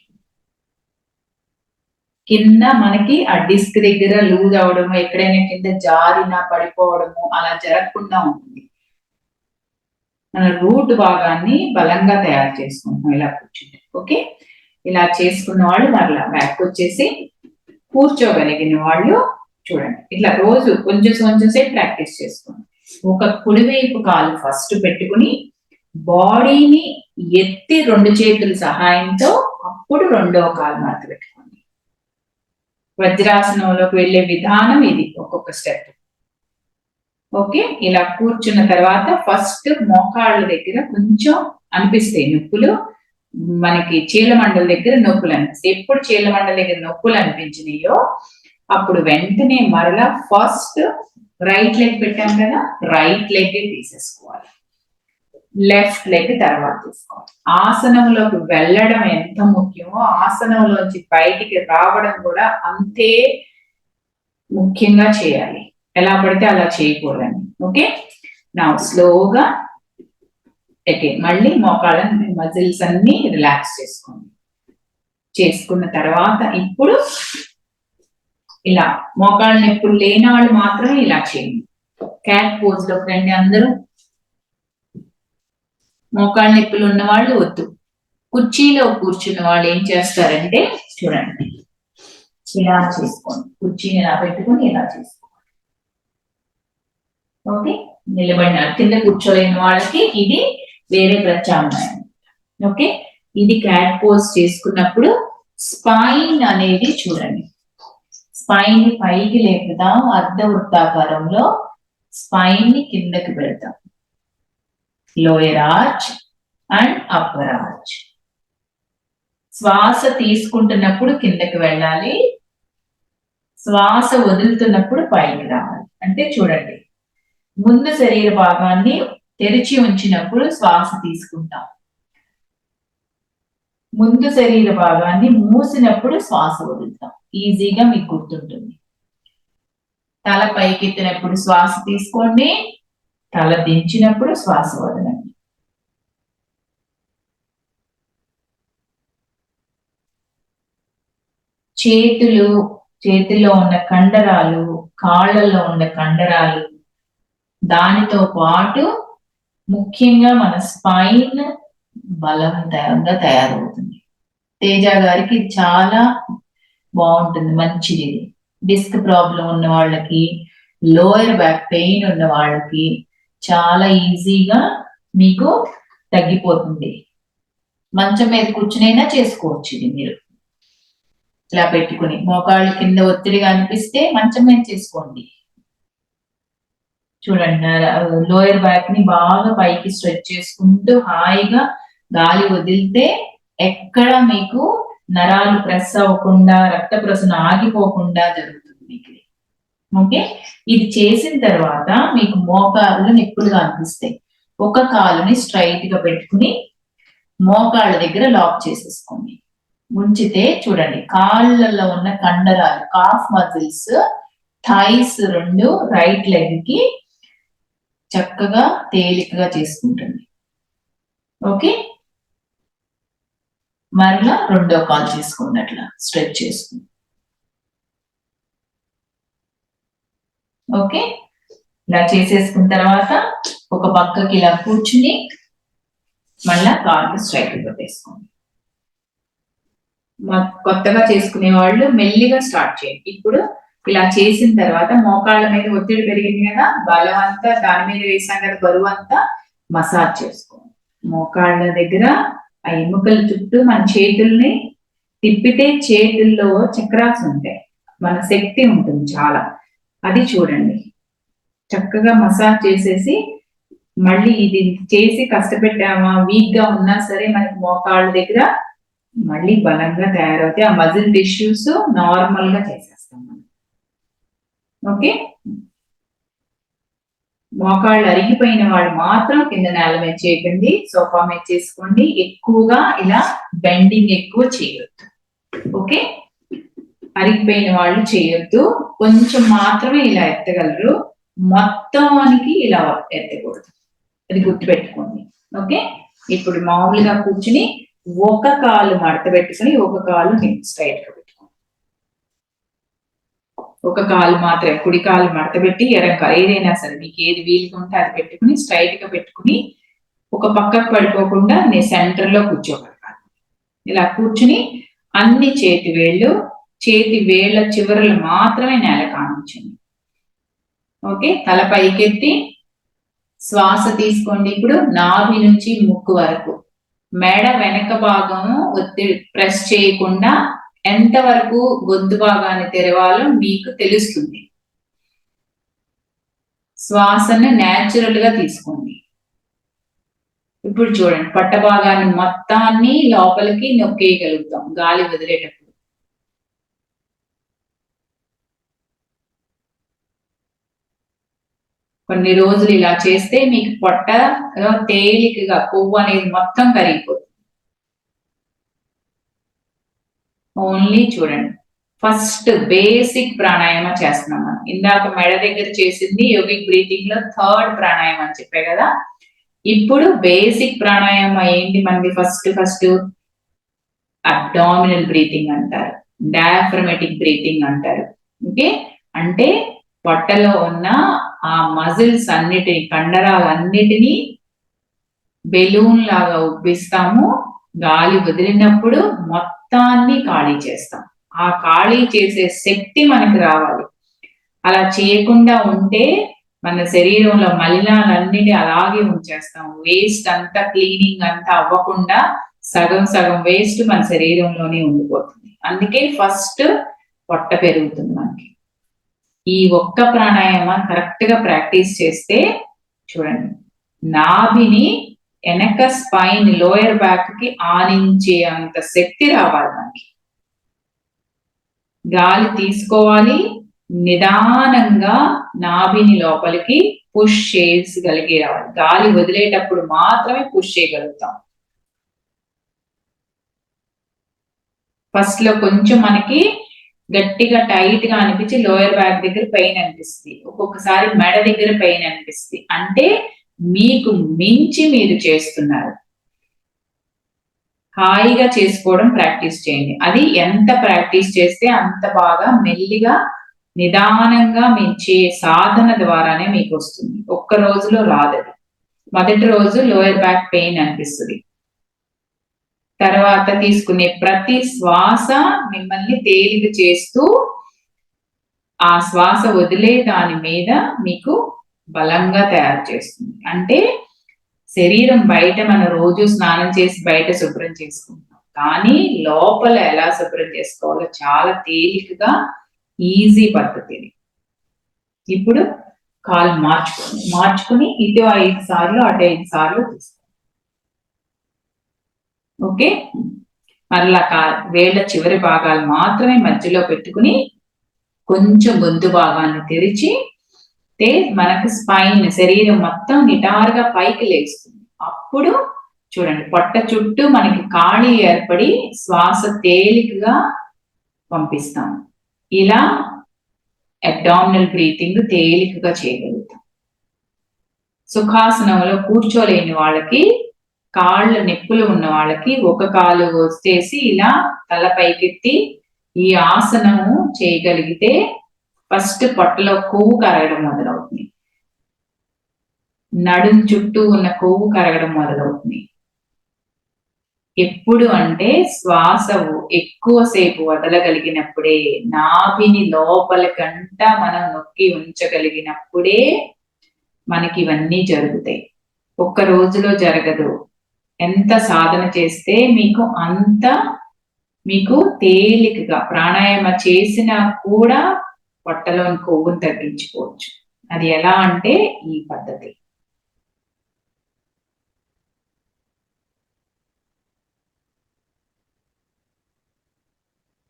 కింద మనకి ఆ డిస్క్ దగ్గర లూజ్ అవడము, ఎక్కడైనా కింద జారినా పడిపోవడము అలా జరగకుండా ఉంటుంది. మన రూట్ భాగాన్ని బలంగా తయారు చేసుకుంటాం ఇలా కూర్చుంటే. ఓకే, ఇలా చేసుకున్న వాళ్ళు మరలా బ్యాక్ వచ్చేసి కూర్చోగలిగిన వాళ్ళు చూడండి ఇట్లా రోజు కొంచెం సేపు ప్రాక్టీస్ చేసుకోండి. ఒక కుడివైపు కాలు ఫస్ట్ పెట్టుకుని బాడీని ఎత్తి 2 చేతుల సహాయంతో అప్పుడు రెండవ కాలు మడత పెట్టుకోండి. వజ్రాసనంలోకి వెళ్ళే విధానం ఇది, ఒక్కొక్క స్టెప్. ఓకే, ఇలా కూర్చున్న తర్వాత ఫస్ట్ మోకాళ్ళ దగ్గర కొంచెం అనిపిస్తాయి నొప్పులు, మనకి చీలమండల దగ్గర నొప్పులు అనిపిస్తాయి. ఎప్పుడు చీలమండల దగ్గర నొప్పులు అనిపించినాయో అప్పుడు వెంటనే మరలా ఫస్ట్ రైట్ లెగ్ పెట్టాం కదా, రైట్ లెగ్ తీసేసుకోవాలి, లెఫ్ట్ లెగ్ తర్వాత తీసుకోవాలి. ఆసనంలోకి వెళ్ళడం ఎంత ముఖ్యమో ఆసనంలోంచి బయటికి రావడం కూడా అంతే ముఖ్యంగా చేయాలి. ఎలా పడితే అలా చేయకూడదండి. ఓకే, నా స్లోగా మళ్ళీ మోకాళ్ళ మజిల్స్ అన్ని రిలాక్స్ చేసుకోండి. చేసుకున్న తర్వాత ఇప్పుడు ఇలా మోకాళ్ళ నొప్పులు లేని వాళ్ళు మాత్రమే ఇలా చేయండి. క్యాట్ పోజ్ లోకి రండి అందరూ. మోకాళ్ళ నొప్పులు ఉన్న వాళ్ళు వద్దు. కుర్చీలో కూర్చున్న వాళ్ళు ఏం చేస్తారంటే చూడండి ఇలా చేసుకోండి, కుర్చీని ఇలా పెట్టుకుని ఇలా చేసుకోండి. ఓకే, నిలబడిన కింద కూర్చోలేని వాళ్ళకి ఇది వేరే ప్రత్యామ్నాయం. ఓకే, ఇది క్యాట్ పోజ్ చేసుకున్నప్పుడు స్పైన్ అనేది చూడండి, స్పైన్ పైకి లేపుదాం, అర్ధ వృత్తాకారంలో స్పైన్ ని కిందకి పెడతాం. Lower arch and upper arch. శ్వాస తీసుకుంటున్నప్పుడు కిందకి వెళ్ళాలి, శ్వాస వదులుతున్నప్పుడు పైకి రావాలి. అంటే చూడండి, ముందు శరీర భాగాన్ని తెరిచి ఉంచినప్పుడు శ్వాస తీసుకుంటాం, ముందు శరీర భాగాన్ని మూసినప్పుడు శ్వాస వదులుతాం. ఈజీగా మీకు గుర్తుంటుంది. తల పైకెత్తినప్పుడు శ్వాస తీసుకోండి, తల దించినప్పుడు శ్వాస వదలండి. చేతిలో ఉన్న కండరాలు, కాళ్ళల్లో ఉన్న కండరాలు, దానితో పాటు ముఖ్యంగా మన స్పైన్ బలవంతంగా తయారవుతుంది. తేజ గారికి చాలా బాగుంటుంది, మంచిది. డిస్క్ ప్రాబ్లం ఉన్న వాళ్ళకి, లోయర్ బ్యాక్ పెయిన్ ఉన్న వాళ్ళకి చాలా ఈజీగా మీకు తగ్గిపోతుంది. మంచం మీద కూర్చునైనా చేసుకోవచ్చు ఇది. మీరు ఇలా పెట్టుకుని మోకాళ్ళ కింద ఒత్తిడిగా అనిపిస్తే మంచం మీద చేసుకోండి. చూడండి, లోయర్ బ్యాక్ ని బాగా పైకి స్ట్రెచ్ చేసుకుంటూ హాయిగా గాలి వదిలితే ఎక్కడ మీకు నరాలు ప్రెస్ అవ్వకుండా, రక్త ప్రసరణ ఆగిపోకుండా జరుగుతుంది మీకు. ఓకే, ఇది చేసిన తర్వాత మీకు మోకాళ్ళు నొప్పులుగా అనిపిస్తాయి. ఒక కాలుని స్ట్రైట్ గా పెట్టుకుని మోకాళ్ళ దగ్గర లాక్ చేసేసుకోండి. ఉంచితే చూడండి కాళ్ళల్లో ఉన్న కండరాలు, కాఫ్ మజిల్స్ థైస్ రెండు రైట్ లెగ్ కి చక్కగా తేలికగా చేసుకుంటుంది. ఓకే, మరలా రెండో కాల్ చేసుకోండి, అట్లా స్ట్రెచ్ చేసుకుని. ఓకే, ఇలా చేసేసుకున్న తర్వాత ఒక పక్కకి ఇలా కూర్చుని మళ్ళా కాళ్ళు స్ట్రైట్ గా వేసుకోండి. కొత్తగా చేసుకునే వాళ్ళు మెల్లిగా స్టార్ట్ చేయండి. ఇప్పుడు ఇలా చేసిన తర్వాత మోకాళ్ళ మీద ఒత్తిడి పెరిగింది కదా, బలం అంతా దాని మీద వేసాం కదా, బరువు అంతా మసాజ్ చేసుకోండి. మోకాళ్ళ దగ్గర ఆ ఎముకల చుట్టూ మన చేతుల్ని తిప్పితే చేతుల్లో చక్రాస్ ఉంటాయి, మన శక్తి ఉంటుంది చాలా, అది చూడండి. చక్కగా మసాజ్ చేసేసి మళ్ళీ ఇది చేసి కష్టపెట్టామా, వీక్ గా ఉన్నా సరే మనకి మోకాళ్ళ దగ్గర మళ్ళీ బలంగా తయారవుతాయి. ఆ మజిల్ టిష్యూస్ నార్మల్ గా చేసేస్తాం మనం. ఓకే, మోకాళ్ళు అరిగిపోయిన వాళ్ళు మాత్రం కింద నేల మీద చేయకండి, సోఫా మీద చేసుకోండి. ఎక్కువగా ఇలా బెండింగ్ ఎక్కువ చేయొద్దు. ఓకే, అరిగిపోయిన వాళ్ళు చేయొద్దు, కొంచెం మాత్రమే ఇలా ఎత్తగలరు, మొత్తానికి ఇలా ఎత్తకూడదు, అది గుర్తుపెట్టుకోండి. ఓకే, ఇప్పుడు మామూలుగా కూర్చుని ఒక కాలు మడత పెట్టుకుని ఒక కాలు స్ట్రైట్ గా పెట్టుకోండి. ఒక కాలు మాత్రమే, కుడి కాలు మడత పెట్టి ఎడం కాలు ఏదైనా సరే మీకు ఏది వీలుగా ఉంటే అది పెట్టుకుని స్ట్రైట్ గా పెట్టుకుని ఒక పక్కకు పడిపోకుండా నేను సెంటర్ లో కూర్చోగలగాలి. ఇలా కూర్చుని అన్ని చేతి వేళ్ల చివరలు మాత్రమే నేల కానించండి. ఓకే, తల పైకెత్తి శ్వాస తీసుకోండి. ఇప్పుడు నాభి నుంచి ముక్కు వరకు మెడ వెనక భాగం ఒత్తిడి ప్రెస్ చేయకుండా ఎంతవరకు గొంతు భాగాన్ని తెరవాలో మీకు తెలుస్తుంది. శ్వాసను న్యాచురల్ గా తీసుకోండి. ఇప్పుడు చూడండి, పట్ట భాగాన్ని మొత్తాన్ని లోపలికి నొక్కేయగలుగుతాం గాలి వదిలేటప్పుడు. కొన్ని రోజులు ఇలా చేస్తే మీకు పొట్ట తేలికగా కొవ్వు అనేది మొత్తం కరిగిపోతుంది. ఓన్లీ చూడండి, ఫస్ట్ బేసిక్ ప్రాణాయామ చేస్తున్నాం మనం. ఇందాక మెడ దగ్గర చేసింది యోగిక్ బ్రీతింగ్ లో థర్డ్ ప్రాణాయామం అని చెప్పే కదా. ఇప్పుడు బేసిక్ ప్రాణాయామం ఏంటి మనకి? ఫస్ట్ అబ్డామినల్ బ్రీతింగ్ అంటారు, డయాఫ్రమేటిక్ బ్రీతింగ్ అంటారు. ఓకే, అంటే పొట్టలో ఉన్న ఆ మజిల్స్ అన్నిటిని, కండరాలన్నిటినీ బెలూన్ లాగా ఉబ్బిస్తాము. గాలి వదిలినప్పుడు మొత్తాన్ని ఖాళీ చేస్తాం. ఆ ఖాళీ చేసే శక్తి మనకి రావాలి. అలా చేయకుండా ఉంటే మన శరీరంలో మలినాలన్నిటి అలాగే ఉంచేస్తాం. వేస్ట్ అంతా క్లీనింగ్ అంతా అవ్వకుండా సగం వేస్ట్ మన శరీరంలోనే ఉండిపోతుంది. అందుకే ఫస్ట్ పొట్ట పెరుగుతుంది మనకి. ఈ ఒక్క ప్రాణాయామం కరెక్ట్ గా ప్రాక్టీస్ చేస్తే చూడండి, నాభిని వెనక స్పైన్ లోయర్ బ్యాక్ కి ఆనించే అంత శక్తి రావాలి మనకి. గాలి తీసుకోవాలి, నిదానంగా నాభిని లోపలికి పుష్ చేయగలిగే రావాలి. గాలి వదిలేటప్పుడు మాత్రమే పుష్ చేయగలుగుతాం. ఫస్ట్ లో కొంచెం మనకి గట్టిగా టైట్ గా అనిపించి లోయర్ బ్యాక్ దగ్గర పెయిన్ అనిపిస్తుంది, ఒక్కొక్కసారి మెడ దగ్గర పెయిన్ అనిపిస్తుంది. అంటే మీకు మించి మీరు చేస్తున్నారు. హాయిగా చేసుకోవడం ప్రాక్టీస్ చేయండి. అది ఎంత ప్రాక్టీస్ చేస్తే అంత బాగా మెల్లిగా నిదానంగా మీ సాధన ద్వారానే మీకు వస్తుంది. ఒక్క రోజులో రాదది. మొదటి రోజు లోయర్ బ్యాక్ పెయిన్ అనిపిస్తుంది, తర్వాత తీసుకునే ప్రతి శ్వాస మిమ్మల్ని తేలిక చేస్తూ ఆ శ్వాస వదిలే దాని మీద మీకు బలంగా తయారు చేస్తుంది. అంటే శరీరం బయట మనం రోజు స్నానం చేసి బయట శుభ్రం చేసుకుంటాం, కానీ లోపల ఎలా శుభ్రం చేసుకోవాలో చాలా తేలికగా ఈజీ పద్ధతి. ఇప్పుడు కాలు మార్చుకుని ఇటు 5 సార్లు అటు 5 సార్లు తీసుకోండి. ఓకే, మరలా వేళ్ల చివరి భాగాలు మాత్రమే మధ్యలో పెట్టుకుని కొంచెం గొంతు భాగాన్ని తెరిచి మనకు స్పైన్ శరీరం మొత్తం నిటారుగా పైకి లేస్తుంది. అప్పుడు చూడండి, పొట్ట చుట్టూ మనకి ఖాళీ ఏర్పడి శ్వాస తేలికగా పంపిస్తాం. ఇలా అబ్డామినల్ బ్రీతింగ్ తేలికగా చేయగలుగుతాం. సుఖాసనంలో కూర్చోలేని వాళ్ళకి, కాళ్ళ నొప్పులు ఉన్న వాళ్ళకి ఒక కాలు వచ్చేసి ఇలా తల పైకెత్తి ఈ ఆసనము చేయగలిగితే ఫస్ట్ పొట్టలో కొవ్వు కరగడం మొదలవుతుంది. నడుం చుట్టూ ఉన్న కొవ్వు కరగడం మొదలవుతుంది. ఎప్పుడు అంటే శ్వాస ఎక్కువసేపు వదలగలిగినప్పుడే, నాభిని లోపలికంట మనం నొక్కి ఉంచగలిగినప్పుడే మనకి ఇవన్నీ జరుగుతాయి. ఒక్క రోజులో జరగదు. ఎంత సాధన చేస్తే మీకు తేలికగా ప్రాణాయామ చేసినా కూడా పొట్టలోని కొవ్వును తగ్గించుకోవచ్చు. అది ఎలా అంటే ఈ పద్ధతి.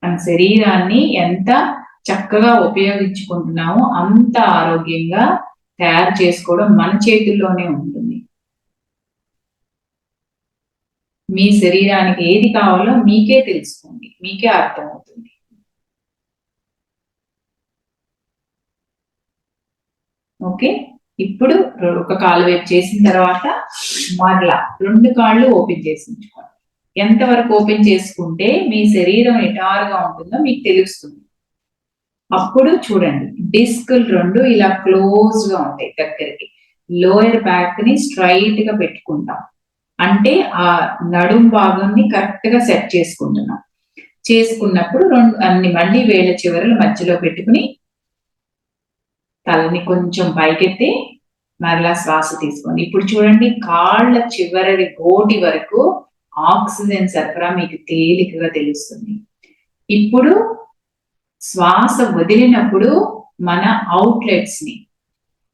మన శరీరాన్ని ఎంత చక్కగా ఉపయోగించుకుంటున్నామో అంత ఆరోగ్యంగా తయారు చేసుకోవడం మన చేతుల్లోనే ఉంటుంది. మీ శరీరానికి ఏది కావాలో మీకే తెలుసుకోండి, మీకే అర్థమవుతుంది. ఓకే, ఇప్పుడు ఒక కాలు వైపు చేసిన తర్వాత మరలా 2 కాళ్ళు ఓపెన్ చేసి ఉంచుకోండి. ఎంతవరకు ఓపెన్ చేసుకుంటే మీ శరీరం నిటారుగా ఉంటుందో మీకు తెలుస్తుంది. అప్పుడు చూడండి, డిస్కులు 2 ఇలా క్లోజ్ గా ఉంటాయి దగ్గరికి. లోయర్ బ్యాక్ ని స్ట్రైట్ గా పెట్టుకుంటాం, అంటే ఆ నడుం భాగాన్ని కరెక్ట్ గా సెట్ చేసుకుంటున్నాం. చేసుకున్నప్పుడు అన్ని మళ్ళీ వేళ్ళ చివరలు మధ్యలో పెట్టుకుని తలని కొంచెం పైకెత్తి మరలా శ్వాస తీసుకోండి. ఇప్పుడు చూడండి, కాళ్ళ చివరి గోటి వరకు ఆక్సిజన్ సరఫరా మీకు తేలికగా తెలుస్తుంది. ఇప్పుడు శ్వాస వదిలినప్పుడు మన అవుట్లెట్స్ ని,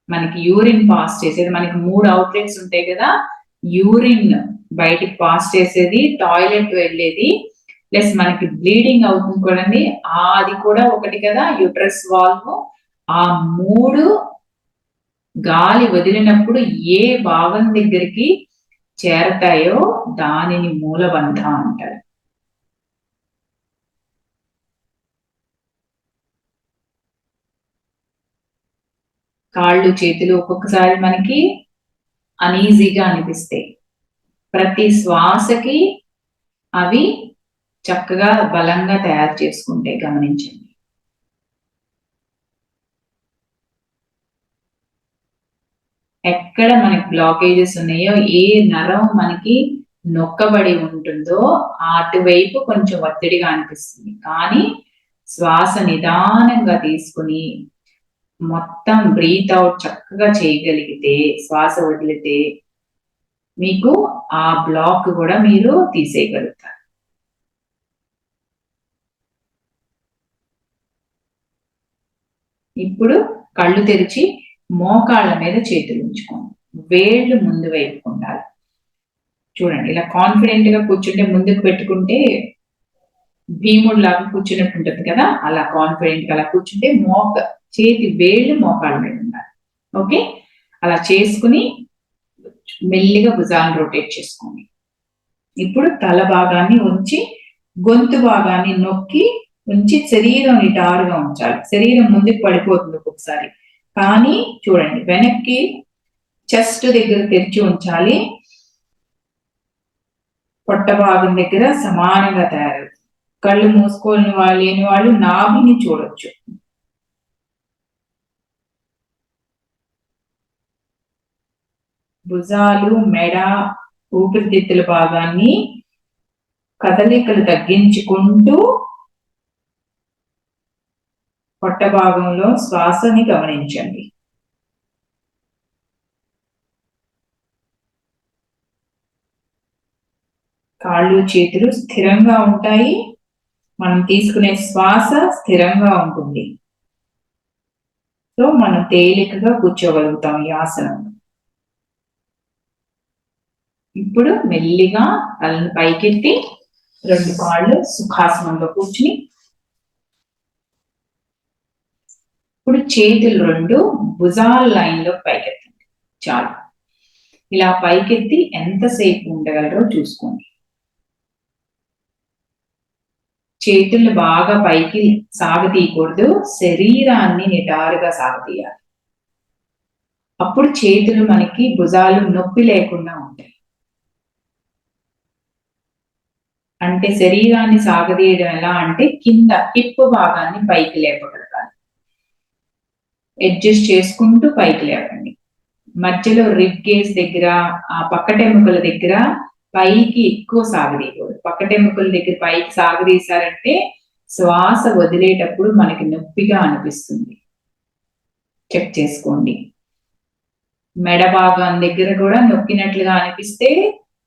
మనకి యూరిన్ పాస్ చేసేది, మనకి 3 అవుట్లెట్స్ ఉంటాయి కదా, యూరిన్ బయటికి పాస్ చేసేది, టాయిలెట్ వెళ్ళేది, ప్లస్ మనకి బ్లీడింగ్ అవుతుంది చూడండి, అది కూడా ఒకటి కదా, యూట్రస్ వాల్వ్. ఆ 3 గాలి వదిలినప్పుడు ఏ భాగం దగ్గరికి చేరతాయో దానిని మూలబంధ అంటారు. కాళ్ళు చేతులు ఒక్కొక్కసారి మనకి అనీజీగా అనిపిస్తాయి. ప్రతి శ్వాసకి అవి చక్కగా బలంగా తయారు చేసుకుంటే గమనించండి. ఎక్కడ మనకి బ్లాకేజెస్ ఉన్నాయో, ఏ నరం మనకి నొక్కబడి ఉంటుందో అటువైపు కొంచెం ఒత్తిడిగా అనిపిస్తుంది. కానీ శ్వాస నిదానంగా తీసుకుని మొత్తం బ్రీత్ అవుట్ చక్కగా చేయగలిగితే, శ్వాస వదిలితే మీకు ఆ బ్లాక్ కూడా మీరు తీసేయగలుగుతారు. ఇప్పుడు కళ్ళు తెరిచి మోకాళ్ళ మీద చేతులు ఉంచుకోండి, వేళ్ళు ముందు వైపు ఉండాలి. చూడండి, ఇలా కాన్ఫిడెంట్ గా కూర్చుంటే, ముందుకు పెట్టుకుంటే భీముడు లాగా కూర్చున్నట్టు ఉంటుంది కదా, అలా కాన్ఫిడెంట్ గా అలా కూర్చుంటే చేతి వేళ్ళు మోకాళ్ళ మీద ఉండాలి. ఓకే, అలా చేసుకుని మెల్లిగా భుజాలను రొటేట్ చేసుకోండి. ఇప్పుడు తల భాగాన్ని ఉంచి గొంతు భాగాన్ని నొక్కి ఉంచి శరీరం నిటారుగా ఉంచాలి. శరీరం ముందుకు పడిపోతుంది ఒక్కొక్కసారి, కానీ చూడండి వెనక్కి చెస్ట్ దగ్గర తెరిచి ఉంచాలి. పొట్ట భాగం దగ్గర సమానంగా తయారవుతుంది. కళ్ళు మూసుకోని లేని వాళ్ళు నాభిని చూడొచ్చు. భుజాలు, మెడ, ఊపిరితిత్తుల భాగాన్ని కదలికలు తగ్గించుకుంటూ పొట్ట భాగంలో శ్వాసని గమనించండి. కాళ్ళు చేతులు స్థిరంగా ఉంటాయి, మనం తీసుకునే శ్వాస స్థిరంగా ఉంటుంది. సో మనం తేలికగా కూర్చోగలుగుతాం ఈ ఆసనంలో. ఇప్పుడు మెల్లిగా తలను పైకెత్తి 2 కాళ్ళు సుఖాసనంలో కూర్చుని, ఇప్పుడు చేతులు 2 భుజాల లైన్లో పైకెత్తండి. చాలు. ఇలా పైకెత్తి ఎంతసేపు ఉండగలరో చూసుకోండి. చేతులు బాగా పైకి సాగతీయకూడదు, శరీరాన్ని నిటారుగా సాగతీయాలి. అప్పుడు చేతులు మనకి భుజాలు నొప్పి లేకుండా ఉంటాయి. అంటే శరీరాన్ని సాగదీయడం ఎలా అంటే కింద హిప్ భాగాన్ని పైకి లేపగలగాలి. అడ్జస్ట్ చేసుకుంటూ పైకి లేపండి. మధ్యలో రిబ్ గేజ్ దగ్గర, ఆ పక్కటెముకల దగ్గర పైకి ఎక్కువ సాగదీయకూడదు. పక్కటెముకల దగ్గర పైకి సాగదీశారంటే శ్వాస వదిలేటప్పుడు మనకి నొప్పిగా అనిపిస్తుంది. చెక్ చేసుకోండి. మెడ భాగం దగ్గర కూడా నొక్కినట్లుగా అనిపిస్తే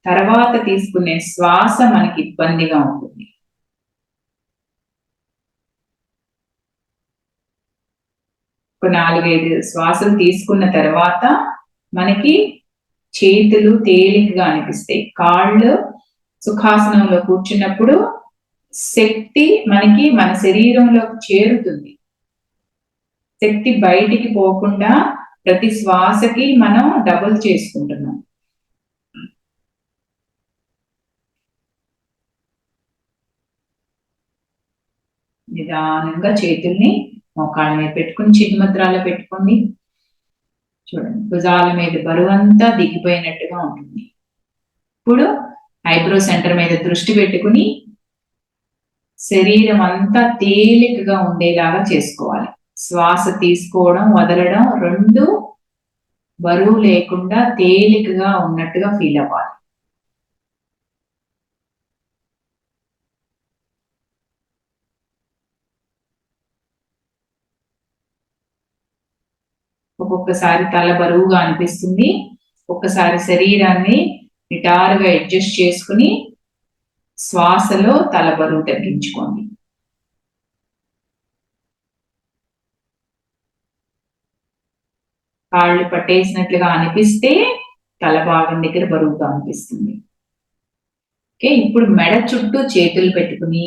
తర్వాత తీసుకునే శ్వాస మనకి ఇబ్బందిగా ఉంటుంది. ఒక 4-5 శ్వాసలు తీసుకున్న తర్వాత మనకి చేతులు తేలికగా అనిపిస్తాయి. కాళ్ళు సుఖాసనంలో కూర్చున్నప్పుడు శక్తి మనకి మన శరీరంలోకి చేరుతుంది. శక్తి బయటికి పోకుండా ప్రతి శ్వాసకి మనం డబుల్ చేసుకుంటున్నాం. నిదానంగా చేతుల్ని మోకాళ్ళ మీద పెట్టుకుని చిన్ముద్రాలో పెట్టుకోండి. చూడండి, భుజాల మీద బరువంతా దిగిపోయినట్టుగా ఉంటుంది. ఇప్పుడు ఐబ్రో సెంటర్ మీద దృష్టి పెట్టుకుని శరీరం అంతా తేలికగా ఉండేలాగా చేసుకోవాలి. శ్వాస తీసుకోవడం వదలడం రెండు బరువు లేకుండా తేలికగా ఉన్నట్టుగా ఫీల్ అవ్వాలి. ఒక్కొక్కసారి తల బరువుగా అనిపిస్తుంది. ఒక్కసారి శరీరాన్ని నిటారుగా అడ్జస్ట్ చేసుకుని శ్వాసలో తల బరువు తగ్గించుకోండి. కాళ్ళు పట్టేసినట్లుగా అనిపిస్తే తల భాగం దగ్గర బరువుగా అనిపిస్తుంది. ఓకే, ఇప్పుడు మెడ చుట్టూ చేతులు పెట్టుకుని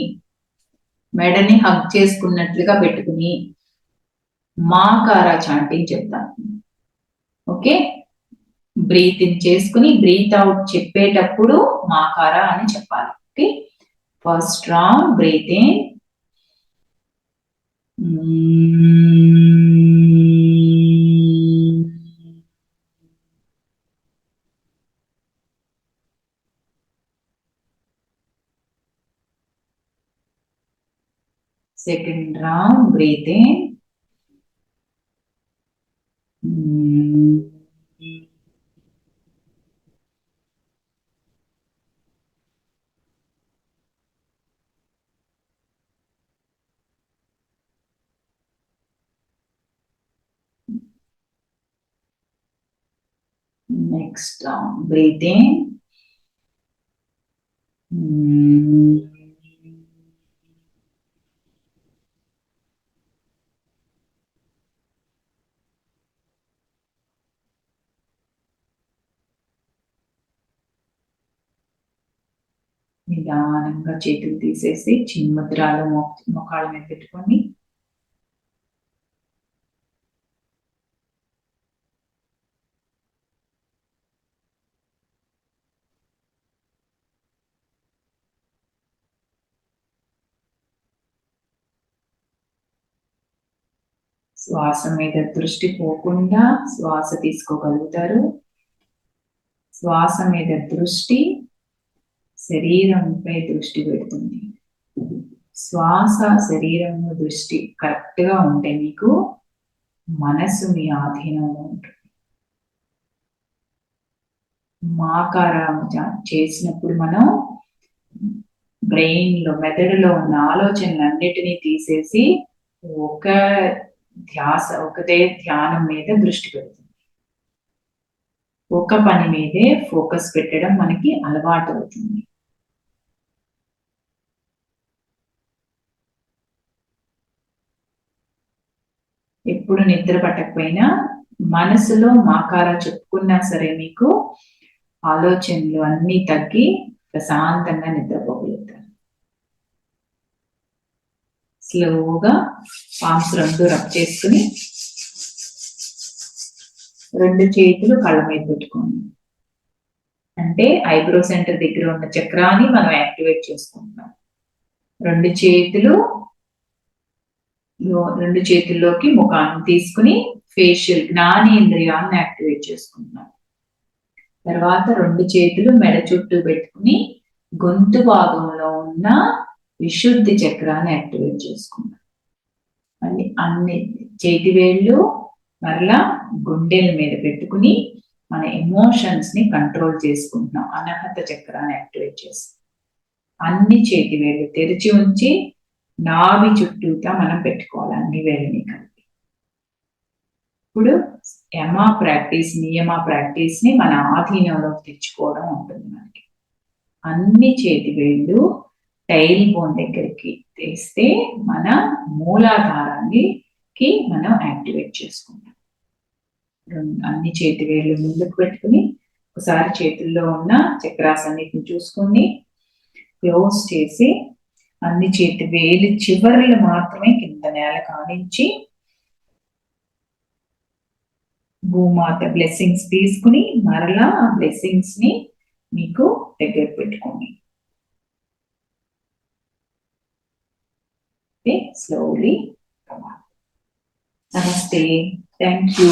మెడని హగ్ చేసుకున్నట్లుగా పెట్టుకుని మాకారా చాంటింగ్ చెప్తాను. ఓకే, బ్రీత్ ఇన్ చేసుకుని బ్రీత్ అవుట్ చెప్పేటప్పుడు మాకారా అని చెప్పాలి. Okay, first round breathe in, second round breathe in, next round breathe in, నిదానంగా చేతులు తీసేసి చిన్ముద్రాలు మోకాళ్ళ మీద పెట్టుకోండి. శ్వాస మీద దృష్టి పోకుండా శ్వాస తీసుకోగలుగుతారు. శ్వాస మీద దృష్టి శరీరంపై దృష్టి పెడుతుంది. శ్వాస శరీరము దృష్టి కరెక్ట్ గా ఉంటే మీకు మనసు మీ ఆధీనంలో ఉంటుంది. మాకారం చేసినప్పుడు మనం బ్రెయిన్ లో మెదడులో ఉన్న ఆలోచనలన్నిటినీ తీసేసి ఒకటే ధ్యానం మీద దృష్టి పెడుతుంది. ఒక పని మీదే ఫోకస్ పెట్టడం మనకి అలవాటు అవుతుంది. ఎప్పుడు నిద్ర పట్టకపోయినా మనసులో మాకారా చెప్పుకున్నా సరే మీకు ఆలోచనలు అన్నీ తగ్గి ప్రశాంతంగా నిద్రపోగలుగుతారు. స్లోగా పామ్స్ రెండు రబ్ చేసుకుని రెండు చేతులు కళ్ళ మీద పెట్టుకోండి. అంటే ఐబ్రో సెంటర్ దగ్గర ఉన్న చక్రాన్ని మనం యాక్టివేట్ చేసుకుంటున్నాం. రెండు చేతుల్లోకి ముఖాన్ని తీసుకుని ఫేషియల్ జ్ఞానేంద్రియాన్ని యాక్టివేట్ చేసుకుంటున్నాం. తర్వాత రెండు చేతులు మెడ చుట్టూ పెట్టుకుని గొంతు భాగంలో ఉన్న విశుద్ధి చక్రాన్ని యాక్టివేట్ చేసుకుంటాం. మళ్ళీ అన్ని చేతి వేళ్ళు మరలా గుండెల మీద పెట్టుకుని మన ఎమోషన్స్ ని కంట్రోల్ చేసుకుంటున్నాం. అనాహత చక్రాన్ని యాక్టివేట్ చేస్తాం. అన్ని చేతి వేళ్ళు తెరిచి ఉంచి నాభి చుట్టూతా మనం పెట్టుకోవాలి అన్ని వేళ్ళని కలిపి. ఇప్పుడు నియమ ప్రాక్టీస్ ని మన ఆధీనంలోకి తెచ్చుకోవడం ఉంటుంది మనకి. అన్ని చేతి వేళ్ళు టైల్ బోన్ దగ్గరికి తెస్తే మన మూలాధారానికి మనం యాక్టివేట్ చేసుకుంటాం. అన్ని చేతి వేళ్ళు ముందుకు పెట్టుకుని ఒకసారి చేతుల్లో ఉన్న చక్రాస్ అన్నిటిని చూసుకుని క్లోజ్ చేసి అన్ని చేతి వేలు చివర్లు మాత్రమే కింద నేల కానించి భూమాత బ్లెస్సింగ్స్ తీసుకుని మరలా ఆ బ్లెస్సింగ్స్ ని మీకు దగ్గర పెట్టుకోండి. స్లోలీ. నమస్తే. Thank you.